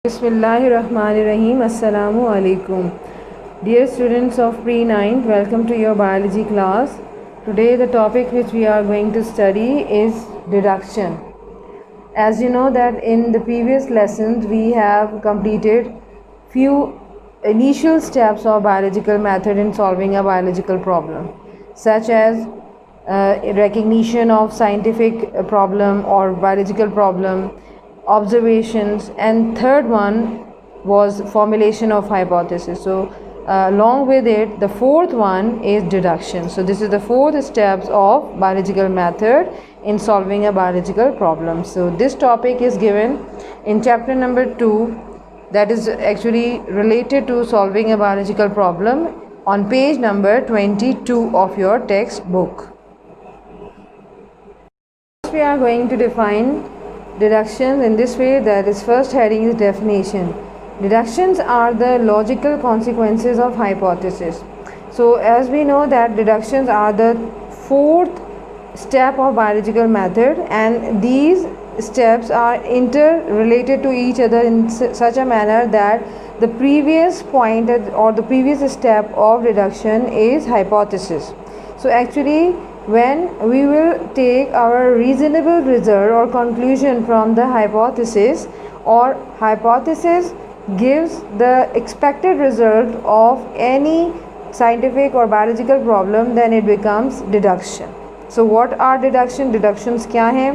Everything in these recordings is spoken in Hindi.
Bismillahirrahmanirrahim. Assalamu alaikum. Dear students of pre-9th, welcome to your biology class. Today the topic which we are going to study is deduction. As you know that in the previous lessons we have completed few initial steps of biological method in solving a biological problem, such as recognition of scientific problem or biological problem, observations, and third one was formulation of hypothesis. So along with it, the fourth one is deduction. So this is the fourth steps of biological method in solving a biological problem. So this topic is given in chapter number 2, that is actually related to solving a biological problem, on page number 22 of your textbook. We are going to define deductions in this way. That is, first heading is definition. Deductions are the logical consequences of hypothesis. So as we know that deductions are the fourth step of biological method, and these steps are interrelated to each other in such a manner that the previous point or the previous step of deduction is hypothesis. So actually, when we will take our reasonable result or conclusion from the hypothesis, or hypothesis gives the expected result of any scientific or biological problem, then it becomes deduction. So what are deduction? Deductions क्या हैं?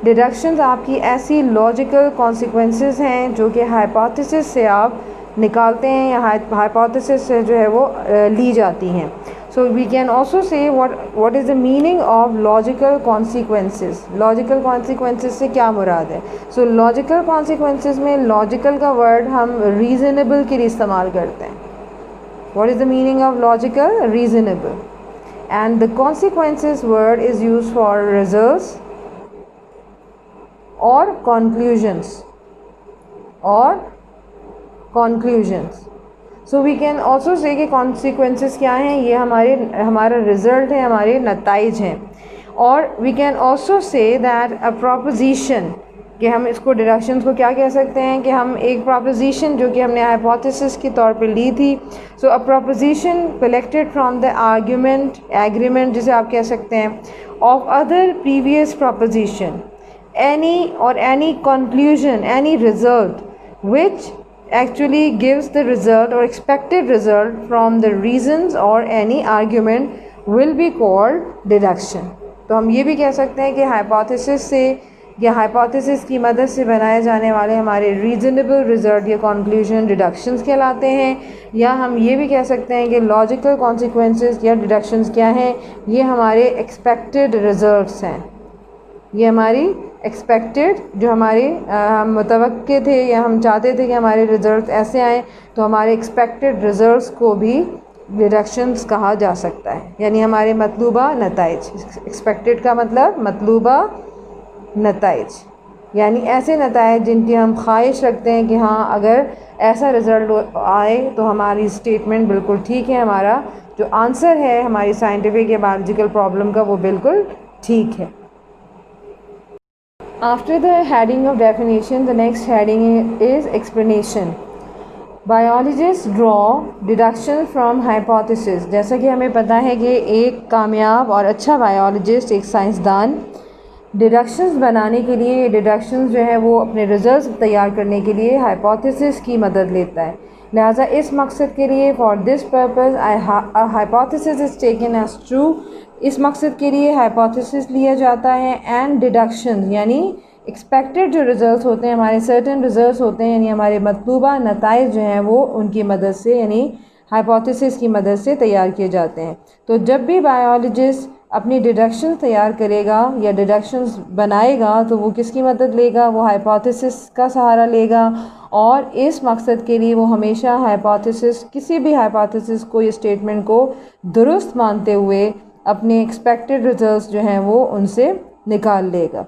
Deductions आपकी ऐसी logical consequences हैं जो कि hypothesis से आप निकालते हैं या hypothesis से जो है वो ली जाती हैं. So we can also say what is the meaning of logical consequences. Logical consequences से क्या मुराद है? So logical consequences में logical का word हम reasonable के लिए इस्तेमाल करते हैं. What is the meaning of logical? Reasonable. And the consequences word is used for results or conclusions. So we can also say कि consequences क्या हैं? ये हमारा result है, हमारे नताइज हैं. और we can also say that a proposition, कि हम इसको deductions को क्या कह सकते हैं कि हम एक proposition जो कि हमने hypothesis के तौर पे ली थी, so a proposition collected from the agreement जिसे आप कह सकते हैं, of other previous proposition, any conclusion, any result which actually gives the result or expected result from the reasons or any argument will be called deduction. तो हम ये भी कह सकते हैं कि hypothesis से या hypothesis की मदद से बनाए जाने वाले हमारे reasonable result या conclusion deductions कहलाते हैं. या हम ये भी कह सकते हैं कि logical consequences या deductions क्या हैं? ये हमारे expected results हैं. ये हमारी एक्सपेक्टेड जो हमारे हम मुतवक्के थे या हम चाहते थे कि हमारे रिज़ल्ट ऐसे आएँ, तो हमारे एक्सपेक्टेड रिज़ल्ट्स को भी डिडक्शंस कहा जा सकता है, यानी हमारे मतलूबा नताइज. एक्सपेक्टेड का मतलब मतलूबा नताइज, यानी ऐसे नताइज जिनकी हम ख्वाहिश रखते हैं कि हाँ अगर ऐसा रिज़ल्ट आए तो हमारी स्टेटमेंट बिल्कुल ठीक है, हमारा जो आंसर है हमारी साइंटिफिक या बायोलॉजिकल प्रॉब्लम का वो बिल्कुल ठीक है. After the heading of definition, the next heading is explanation. Biologists draw deduction from hypothesis. जैसा कि हमें पता है कि एक कामयाब और अच्छा बायोलॉजिस्ट, एक साइंसदान, डिडक्शंस बनाने के लिए, डिडक्शंस जो है वो अपने रिजल्ट्स तैयार करने के लिए हाइपोथेसिस की मदद लेता है. लिहाजा इस मकसद के लिए, for this purpose hypothesis is taken as true, इस मकसद के लिए हाइपोथेसिस लिया जाता है. एंड डिडक्शन यानी एक्सपेक्टेड जो रिज़ल्ट्स होते हैं, हमारे सर्टेन रिज़ल्ट्स होते हैं, यानी हमारे मतलूबा नताइज जो हैं वो उनकी मदद से, यानी हाइपोथेसिस की मदद से तैयार किए जाते हैं. तो जब भी बायोलॉजिस्ट अपनी डिडक्शन तैयार करेगा या डिडक्शंस बनाएगा तो वो किसकी मदद लेगा? वो हाइपोथेसिस का सहारा लेगा. और इस मकसद के लिए वो हमेशा हाइपोथेसिस, किसी भी हाइपोथेसिस को या स्टेटमेंट को दुरुस्त मानते हुए अपने एक्सपेक्टेड रिजल्ट्स जो हैं वो उनसे निकाल लेगा.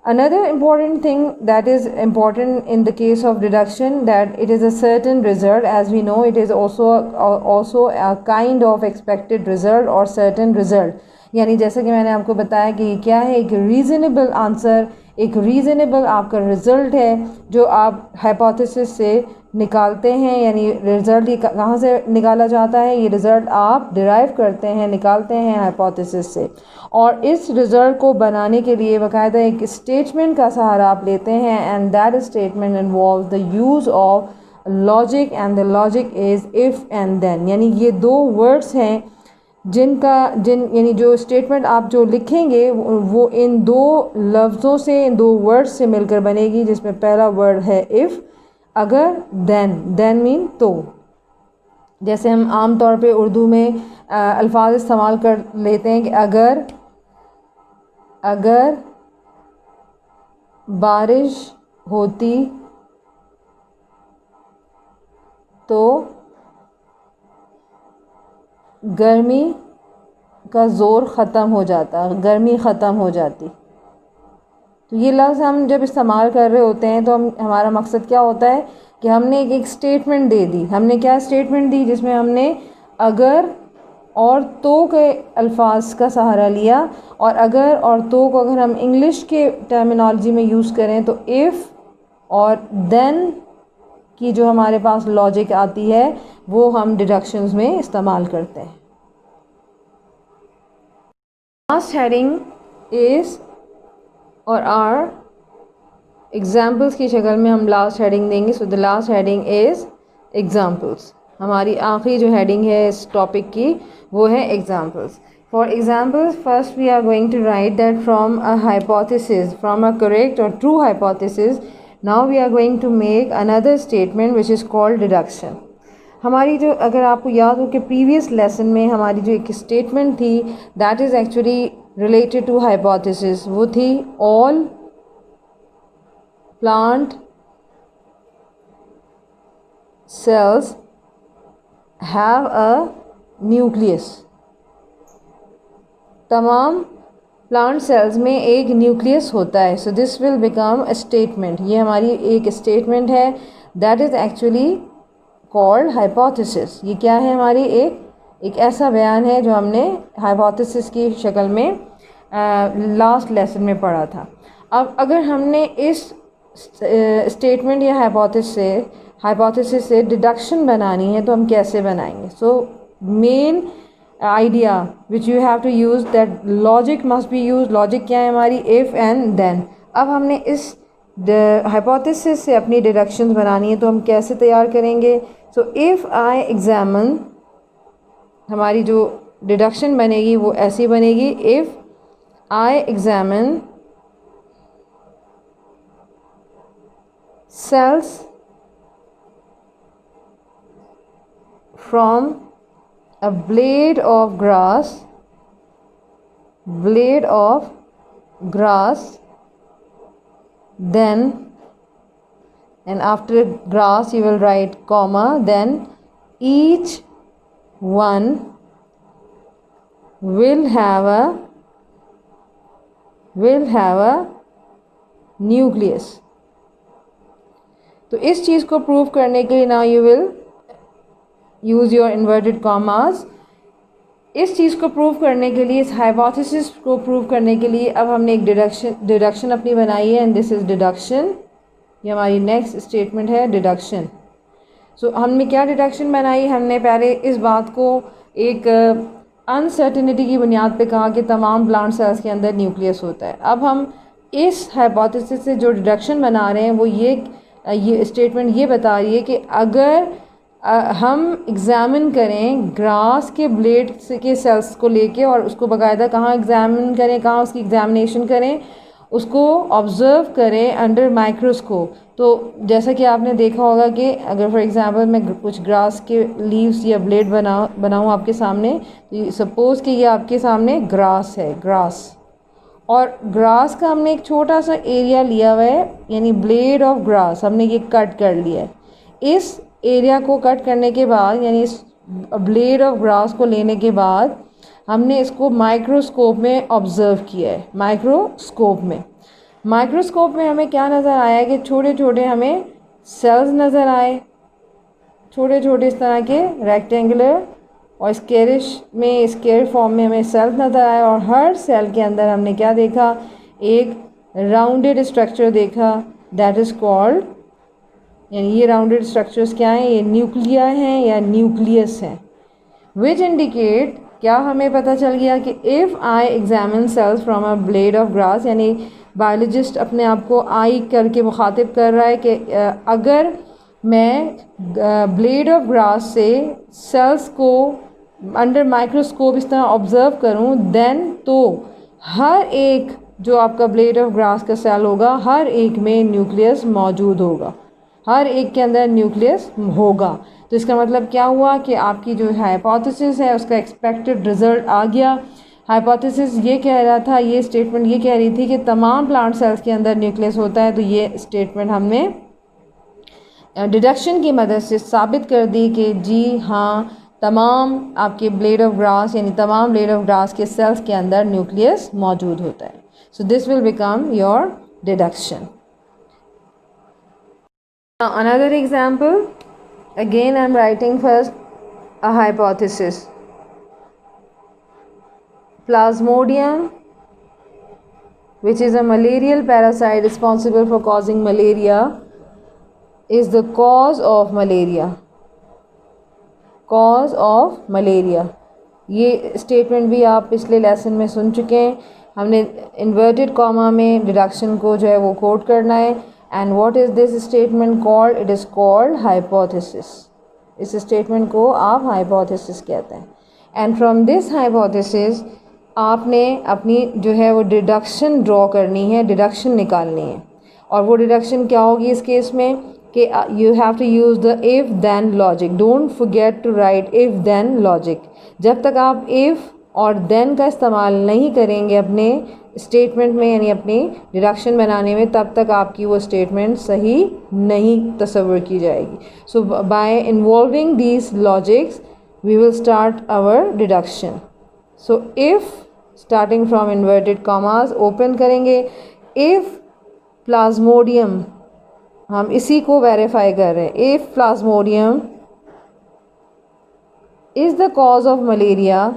Another important thing that is important in the case of deduction, that it is a certain result. As we know, it is also a kind of expected result or certain result. यानी जैसा कि मैंने आपको बताया कि क्या है, एक रीज़नेबल आंसर, एक रीज़नेबल आपका रिज़ल्ट है जो आप हाइपोथेसिस से निकालते हैं, यानी रिज़ल्ट ये कहाँ से निकाला जाता है, ये रिज़ल्ट आप डिराइव करते हैं, निकालते हैं हाइपोथेसिस से। और इस रिज़ल्ट को बनाने के लिए बाकायदा एक स्टेटमेंट का सहारा आप लेते हैं, and that statement involve the use of logic, and the logic is if and then. यानी ये दो वर्ड्स हैं यानी जो स्टेटमेंट आप जो लिखेंगे वो इन दो लफ्ज़ों से, इन दो वर्ड्स से मिलकर बनेगी, जिसमें पहला वर्ड है इफ़, अगर, देन मीन तो। जैसे हम आम तौर पे उर्दू में अल्फाज इस्तेमाल कर लेते हैं कि अगर बारिश होती तो गर्मी का ज़ोर ख़त्म हो जाता, गर्मी ख़त्म हो जाती। तो ये लफ्ज़ हम जब इस्तेमाल कर रहे होते हैं तो हमारा मकसद क्या होता है कि हमने एक स्टेटमेंट दे दी। हमने क्या स्टेटमेंट दी, जिसमें हमने अगर और तो के अल्फाज का सहारा लिया। और अगर और तो को अगर हम इंग्लिश के टर्मिनोलॉजी में यूज़ करें तो इफ़ और देन की जो हमारे पास लॉजिक आती है वो हम डिडक्शंस में इस्तेमाल करते हैं। लास्ट हेडिंग इज़ और आर एग्जाम्पल्स की शक्ल में हम लास्ट हेडिंग देंगे। So the last heading is examples. हमारी आखिरी जो हेडिंग है इस टॉपिक की वो है examples. For examples first we are going to write that from a hypothesis, from a correct और true hypothesis, now we are going to make another statement which is called deduction. हमारी जो, अगर आपको याद हो कि प्रीवियस लेसन में हमारी जो एक स्टेटमेंट थी that is actually related to hypothesis, वो थी all plant cells have a nucleus. तमाम प्लांट सेल्स में एक न्यूक्लियस होता है। So this will become a statement. ये हमारी एक स्टेटमेंट है that is actually called hypothesis. ये क्या है, हमारी एक ऐसा बयान है जो हमने हाइपोथेसिस की शक्ल में लास्ट लेसन में पढ़ा था। अब अगर हमने इस स्टेटमेंट या हाइपोथेसिस से डिडक्शन बनानी है तो हम कैसे बनाएंगे। So main idea which you have to use that logic must be use. Logic क्या है हमारी, इफ़ एंड देन। अब हमने इस हाइपोथेसिस से अपनी डिडक्शंस बनानी है तो हम कैसे तैयार करेंगे। सो इफ़ आई एग्जामिन, हमारी जो डिडक्शन बनेगी वो ऐसी बनेगी, if I examine cells from a blade of grass, then, and after grass you will write comma, then each one will have a nucleus। तो इस चीज़ को प्रूव करने के लिए now you will use your inverted commas. इस चीज़ को प्रूव करने के लिए, इस हाइपोथेसिस को प्रूव करने के लिए अब हमने एक डिडक्शन अपनी बनाई है, एंड दिस इज़ डिडक्शन। ये हमारी नेक्स्ट स्टेटमेंट है, डिडक्शन। सो हमने क्या डिडक्शन बनाई, हमने पहले इस बात को एक अनसर्टिनिटी की बुनियाद पे कहा कि तमाम प्लांट सेल्स के अंदर न्यूक्लियस होता है। अब हम इस हाइपोथेसिस से जो डिडक्शन बना रहे हैं वो ये स्टेटमेंट ये बता रही है कि अगर हम एग्ज़ामिन करें ग्रास के ब्लेड के सेल्स को लेके और उसको बाकायदा कहाँ एग्ज़ामिन करें, कहाँ उसकी एग्ज़ामिनेशन करें, उसको ऑब्ज़र्व करें अंडर माइक्रोस्कोप। तो जैसा कि आपने देखा होगा कि अगर फॉर एग्ज़ाम्पल मैं कुछ ग्रास के लीव्स या ब्लेड बनाऊँ आपके सामने, तो सपोज़ कि ये आपके सामने ग्रास है, ग्रास, और ग्रास का हमने एक छोटा सा एरिया लिया हुआ है, यानी ब्लेड ऑफ ग्रास हमने ये कट कर लिया है। इस एरिया को कट करने के बाद, यानी इस ब्लेड ऑफ ग्रास को लेने के बाद हमने इसको माइक्रोस्कोप में ऑब्ज़र्व किया है। माइक्रोस्कोप में हमें क्या नज़र आया कि छोटे छोटे हमें सेल्स नज़र आए, छोटे छोटे इस तरह के रेक्टेंगुलर और स्क्वायर फॉर्म में हमें सेल्स नज़र आए, और हर सेल के अंदर हमने क्या देखा, एक राउंडेड स्ट्रक्चर देखा, दैट इज़ कॉल्ड, यानी ये राउंडेड स्ट्रक्चर्स क्या हैं, ये न्यूक्लिया हैं या न्यूक्लियस हैं, विच इंडिकेट, क्या हमें पता चल गया कि if I examine cells from a blade of grass, यानी बायोलॉजिस्ट अपने आप को आई करके मुखातिब कर रहा है कि अगर मैं ब्लेड ऑफ ग्रास से सेल्स को अंडर माइक्रोस्कोप इस तरह ऑब्ज़र्व करूं, देन तो हर एक जो आपका ब्लेड ऑफ ग्रास का सेल होगा, हर एक में न्यूक्लियस मौजूद होगा, हर एक के अंदर न्यूक्लियस होगा। तो इसका मतलब क्या हुआ कि आपकी जो हाइपोथेसिस है उसका एक्सपेक्टेड रिज़ल्ट आ गया। हाइपोथेसिस ये कह रहा था, ये स्टेटमेंट ये कह रही थी कि तमाम प्लांट सेल्स के अंदर न्यूक्लियस होता है, तो ये स्टेटमेंट हमने डिडक्शन की मदद से साबित कर दी कि जी हाँ, तमाम आपके ब्लेड ऑफ ग्रास यानी तमाम ब्लेड ऑफ ग्रास के सेल्स के अंदर न्यूक्लियस मौजूद होता है। So this will become your deduction. Another example, again I am writing first a hypothesis. Plasmodium, which is a malarial parasite responsible for causing malaria, is the cause of malaria. Cause of malaria. ये स्टेटमेंट भी आप पिछले लेसन में सुन चुके हैं। हमने इन्वर्टेड कॉमा में डिडक्शन को जो है वो कोट करना है। And what is this statement called? It is called hypothesis. इस स्टेटमेंट को आप हाइपोथेसिस कहते हैं। एंड फ्रॉम दिस हाइपोथेसिस आपने अपनी जो है वो डिडक्शन ड्रॉ करनी है, डिडक्शन निकालनी है। और वो डिडक्शन क्या होगी इस केस में कि you have to use the if then logic. Don't forget to write if then logic. जब तक आप इफ़ और देन का इस्तेमाल नहीं करेंगे अपने स्टेटमेंट में यानी अपनी डिडक्शन बनाने में, तब तक आपकी वो स्टेटमेंट सही नहीं तस्वर की जाएगी। So by involving these logics we will start our deduction. So if starting from inverted commas open करेंगे, इफ़ प्लाज्मोडियम, हम इसी को वेरीफाई कर रहे हैं, if plasmodium is the cause of malaria,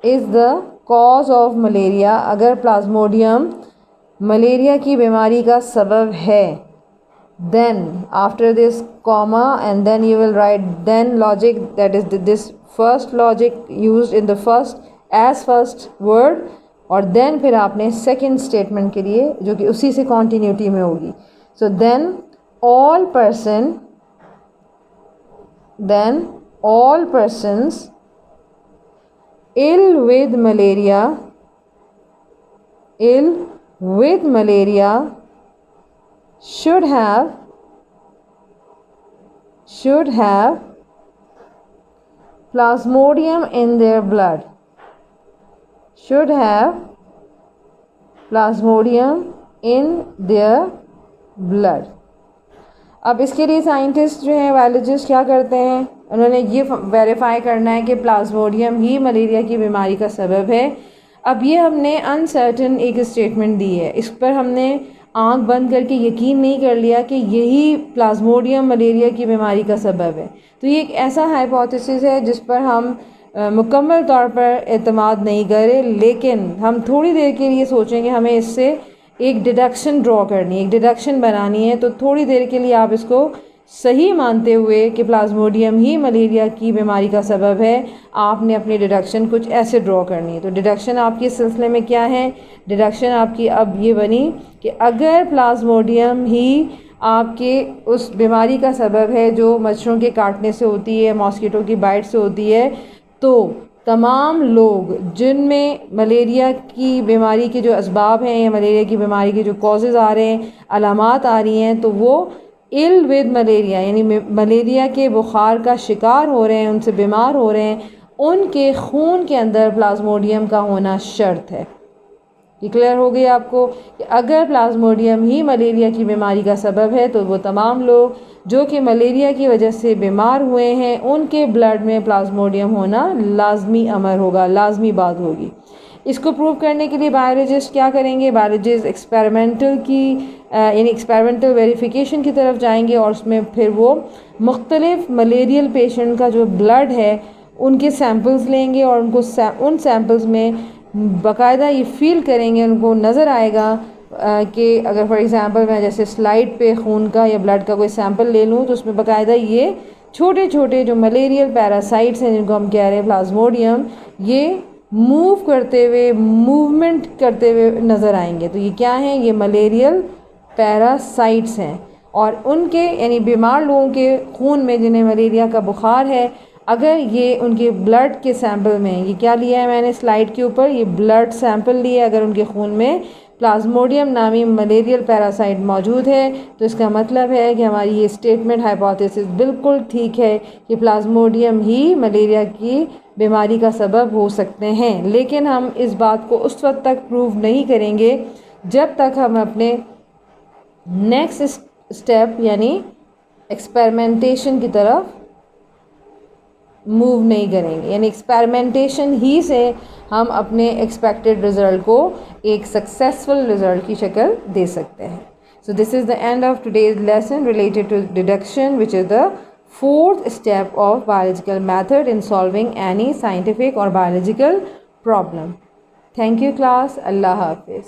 is the cause of malaria, अगर प्लाज्मोडियम मलेरिया की बीमारी का सबब है, then after this comma and then you will write then logic, that is this first logic used in the first word, और then फिर आपने सेकंड स्टेटमेंट के लिए जो कि उसी से कॉन्टीन्यूटी में होगी। सो then all persons ill with malaria should have plasmodium in their blood, should have plasmodium in their blood। अब इसके लिए साइंटिस्ट जो हैं, बायोलॉजिस्ट क्या करते हैं, उन्होंने ये वेरीफाई करना है कि प्लाज्मोडियम ही मलेरिया की बीमारी का सबब है। अब ये हमने अनसर्टन एक स्टेटमेंट दी है, इस पर हमने आंख बंद करके यकीन नहीं कर लिया कि यही प्लाज्मोडियम मलेरिया की बीमारी का सबब है। तो ये एक ऐसा हाइपोथेसिस है जिस पर हम मुकम्मल तौर पर एतमाद नहीं करें, लेकिन हम थोड़ी देर के लिए सोचेंगे, हमें इससे एक डिडक्शन ड्रॉ करनी है, एक डिडक्शन बनानी है। तो थोड़ी देर के लिए आप इसको सही मानते हुए कि प्लाज्मोडियम ही मलेरिया की बीमारी का सबब है, आपने अपनी डिडक्शन कुछ ऐसे ड्रॉ करनी है। तो डिडक्शन आपके सिलसिले में क्या है? डिडक्शन आपकी अब ये बनी कि अगर प्लाज्मोडियम ही आपके उस बीमारी का सबब है जो मच्छरों के काटने से होती है, मॉस्किटो की बाइट से होती है, तो तमाम लोग जिनमें मलेरिया की बीमारी के जो असबाब हैं या मलेरिया की बीमारी के जो कॉजेज़ आ रहे हैं, अलामात आ रही हैं, तो वो इल विद मलेरिया यानी मलेरिया के बुखार का शिकार हो रहे हैं, उनसे बीमार हो रहे हैं, उनके खून के अंदर प्लाज्मोडियम का होना शर्त है। ये क्लियर हो गई आपको कि अगर प्लाज्मोडियम ही मलेरिया की बीमारी का सबब है, तो वो तमाम लोग जो कि मलेरिया की वजह से बीमार हुए हैं, उनके ब्लड में प्लाज्मोडियम होना लाजमी अमर होगा, लाजमी बात होगी। इसको प्रूव करने के लिए बायोलॉजिस्ट क्या करेंगे? बायोलॉजिस्ट एक्सपेरिमेंटल वेरिफिकेशन की तरफ जाएंगे और उसमें फिर वो मुख्तलिफ मलेरियल पेशेंट का जो ब्लड है उनके सैम्पल्स लेंगे और उनको उन सैम्पल्स में बाकायदा ये फ़ील करेंगे, उनको नज़र आएगा कि अगर फॉर एग्ज़ाम्पल मैं जैसे स्लाइड पे खून का या ब्लड का कोई सैंपल ले लूँ तो उसमें बाकायदा ये छोटे छोटे जो मलेरियल पैरासाइट्स हैं जिनको हम कह रहे हैं प्लाज्मोडियम, ये मूव करते हुए, मूवमेंट करते हुए नज़र आएंगे। तो ये क्या हैं? ये मलेरियल पैरासाइट्स हैं। और उनके यानी बीमार लोगों के खून में जिन्हें मलेरिया का बुखार है, अगर ये उनके ब्लड के सैंपल में, ये क्या लिया है मैंने स्लाइड के ऊपर, ये ब्लड सैंपल लिया, अगर उनके खून में प्लाज्मोडियम नामी मलेरियल पैरासाइट मौजूद है तो इसका मतलब है कि हमारी ये स्टेटमेंट हाइपोथेसिस बिल्कुल ठीक है कि प्लाज्मोडियम ही मलेरिया की बीमारी का सबब हो सकते हैं। लेकिन हम इस बात को उस वक्त तक प्रूव नहीं करेंगे जब तक हम अपने नेक्स्ट स्टेप यानी एक्सपेरिमेंटेशन की तरफ मूव नहीं करेंगे। यानी एक्सपेरिमेंटेशन ही से हम अपने एक्सपेक्टेड रिज़ल्ट को एक सक्सेसफुल रिज़ल्ट की शक्ल दे सकते हैं। So this is the end of today's lesson related to deduction, which is the fourth step of biological method in solving any scientific और biological problem. Thank you class. अल्लाह हाफिज़।